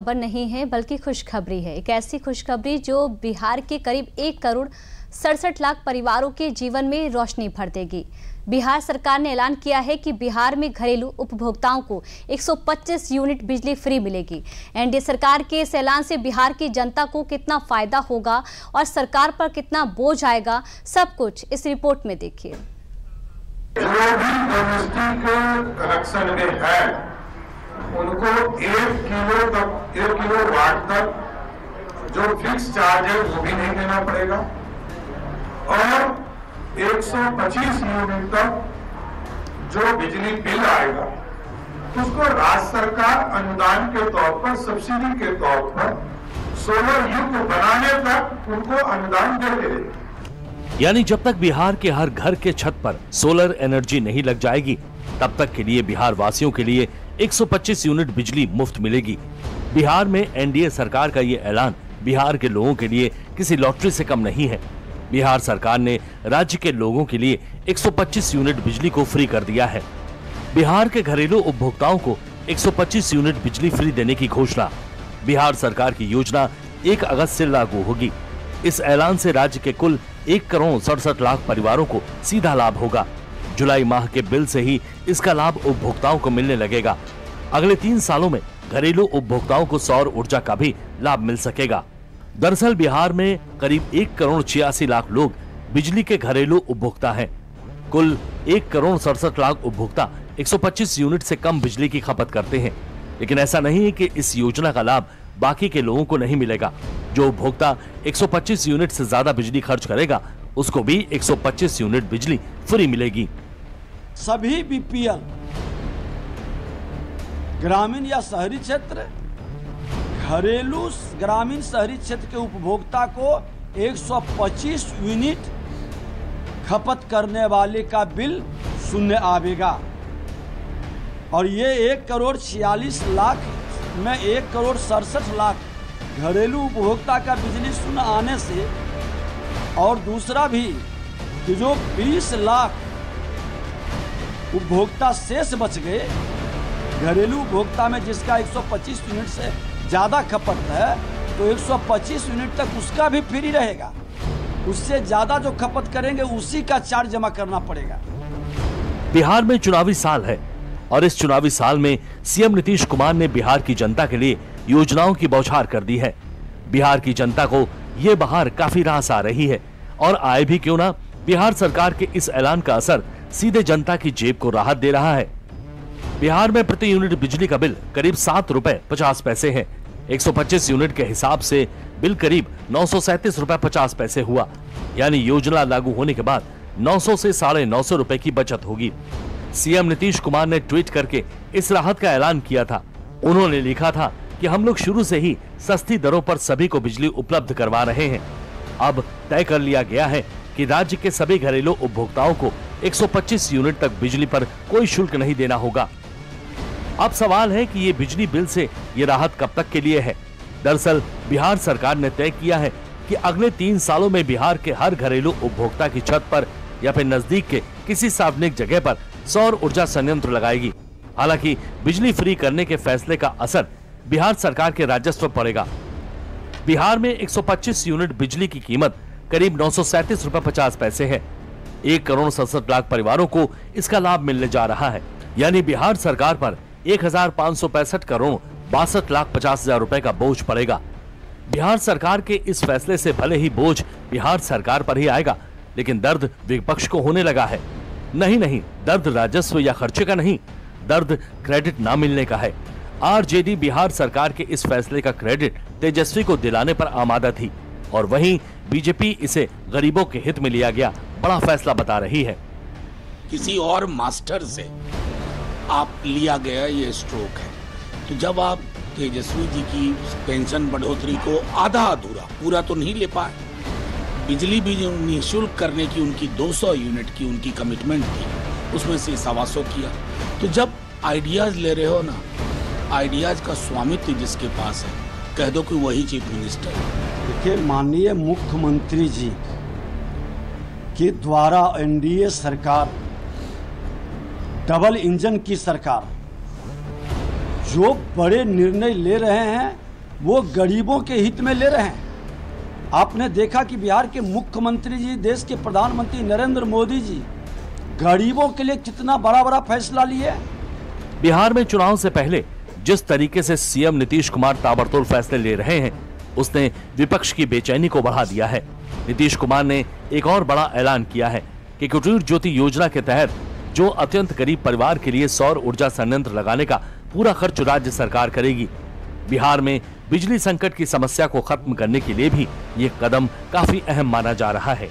खबर नहीं है बल्कि खुशखबरी है। एक ऐसी खुशखबरी जो बिहार के करीब 1,67,00,000 परिवारों के जीवन में रोशनी भर देगी। बिहार सरकार ने ऐलान किया है कि बिहार में घरेलू उपभोक्ताओं को 125 यूनिट बिजली फ्री मिलेगी। एनडीए सरकार के इस ऐलान से बिहार की जनता को कितना फायदा होगा और सरकार पर कितना बोझ आएगा, सब कुछ इस रिपोर्ट में देखिए। जो भी डोमेस्टिक कनेक्शन में है उनको 1 किलो वाट तक जो फिक्स चार्ज है वो भी नहीं देना पड़ेगा और 125 यूनिट तक जो बिजली बिल आएगा उसको राज्य सरकार अनुदान के तौर पर, सब्सिडी के तौर पर सोलर युक्त बनाने तक उनको अनुदान देते रहेगी। यानी जब तक बिहार के हर घर के छत पर सोलर एनर्जी नहीं लग जाएगी तब तक के लिए बिहार वासियों के लिए 125 यूनिट बिजली मुफ्त मिलेगी। बिहार में एनडीए सरकार का ये ऐलान बिहार के लोगों के लिए किसी लॉटरी से कम नहीं है। बिहार सरकार ने राज्य के लोगों के लिए 125 यूनिट बिजली को फ्री कर दिया है। बिहार के घरेलू उपभोक्ताओं को 125 यूनिट बिजली फ्री देने की घोषणा बिहार सरकार की योजना 1 अगस्त से लागू होगी। इस ऐलान से राज्य के कुल 1,67,00,000 परिवारों को सीधा लाभ होगा। जुलाई माह के बिल से ही इसका लाभ उपभोक्ताओं को मिलने लगेगा। अगले 3 सालों में घरेलू उपभोक्ताओं को सौर ऊर्जा का भी लाभ मिल सकेगा। दरअसल बिहार में करीब 1,86,00,000 लोग बिजली के घरेलू उपभोक्ता हैं। कुल 1,67,00,000 उपभोक्ता 125 यूनिट से कम बिजली की खपत करते हैं। लेकिन ऐसा नहीं है कि इस योजना का लाभ बाकी के लोगों को नहीं मिलेगा। जो उपभोक्ता 125 यूनिट से ज्यादा बिजली खर्च करेगा उसको भी 125 यूनिट बिजली फ्री मिलेगी। सभी बीपीएल ग्रामीण या शहरी क्षेत्र, घरेलू ग्रामीण शहरी क्षेत्र के उपभोक्ता को 125 यूनिट खपत करने वाले का बिल शून्य आवेगा और ये 1,46,00,000 में 1,67,00,000 घरेलू उपभोक्ता का बिजली शून्य आने से और दूसरा भी कि जो 20 लाख उपभोक्ता शेष बच गए, घरेलू उपभोक्ता में जिसका 125 यूनिट से ज्यादा खपत है तो 125 यूनिट तक उसका भी फ्री रहेगा। उससे ज्यादा जो खपत करेंगे उसी का चार्ज जमा करना पड़ेगा। बिहार में चुनावी साल है और इस चुनावी साल में सीएम नीतीश कुमार ने बिहार की जनता के लिए योजनाओं की बौछार कर दी है। बिहार की जनता को ये बहार काफी रास आ रही है और आए भी क्यों ना, बिहार सरकार के इस ऐलान का असर सीधे जनता की जेब को राहत दे रहा है। बिहार में प्रति यूनिट बिजली का बिल करीब 7 रुपए 50 पैसे है। 125 यूनिट के हिसाब से बिल करीब 937 रुपए 50 पैसे हुआ। यानी योजना लागू होने के बाद 900 से 950 रुपए की बचत होगी। सीएम नीतीश कुमार ने ट्वीट करके इस राहत का ऐलान किया था। उन्होंने लिखा था कि हम लोग शुरू से ही सस्ती दरों पर सभी को बिजली उपलब्ध करवा रहे हैं। अब तय कर लिया गया है कि राज्य के सभी घरेलू उपभोक्ताओं को 125 यूनिट तक बिजली पर कोई शुल्क नहीं देना होगा। अब सवाल है कि ये बिजली बिल से ये राहत कब तक के लिए है। दरअसल बिहार सरकार ने तय किया है कि अगले 3 सालों में बिहार के हर घरेलू उपभोक्ता की छत पर या फिर नजदीक के किसी सार्वजनिक जगह पर सौर ऊर्जा संयंत्र लगाएगी। हालांकि बिजली फ्री करने के फैसले का असर बिहार सरकार के राजस्व पर पड़ेगा। बिहार में 125 यूनिट बिजली की कीमत करीब 937 रुपए 50 पैसे है। 1,67,00,000 परिवारों को इसका लाभ मिलने जा रहा है। यानी बिहार सरकार पर 1,565 करोड़ 62,50,000 रुपए का बोझ पड़ेगा। बिहार सरकार के इस फैसले से भले ही बोझ बिहार सरकार पर ही आएगा, लेकिन दर्द विपक्ष को होने लगा है। नहीं, दर्द राजस्व या खर्चे का नहीं, दर्द क्रेडिट ना मिलने का है। आरजेडी बिहार सरकार के इस फैसले का क्रेडिट तेजस्वी को दिलाने पर आमादा थी और वहीं बीजेपी इसे गरीबों के हित में लिया गया बड़ा फैसला बता रही है। किसी और मास्टर से आप लिया गया ये स्ट्रोक है। तो जब आप तेजस्वी जी की पेंशन बढ़ोतरी को आधा अधूरा पूरा तो नहीं ले पाए, बिजली भी निःशुल्क करने की उनकी 200 यूनिट की उनकी कमिटमेंट थी, उसमें से 125 किया। तो जब आइडियाज ले रहे हो ना, आइडियाज का स्वामित्व जिसके पास है, कह दो कि वही चीफ मिनिस्टर है। देखिए, माननीय मुख्यमंत्री जी के द्वारा एनडीए सरकार, डबल इंजन की सरकार जो बड़े निर्णय ले रहे हैं वो गरीबों के हित में ले रहे हैं। आपने देखा कि बिहार के मुख्यमंत्री जी, देश के प्रधानमंत्री नरेंद्र मोदी जी गरीबों के लिए कितना बड़ा बड़ा फैसला लिए। बिहार में चुनाव से पहले जिस तरीके से सीएम नीतीश कुमार ताबड़तोड़ फैसले ले रहे हैं, उसने विपक्ष की बेचैनी को बढ़ा दिया है। नीतीश कुमार ने एक और बड़ा ऐलान किया है कि कुटीर ज्योति योजना के तहत जो अत्यंत गरीब परिवार के लिए सौर ऊर्जा संयंत्र लगाने का पूरा खर्च राज्य सरकार करेगी। बिहार में बिजली संकट की समस्या को खत्म करने के लिए भी ये कदम काफी अहम माना जा रहा है।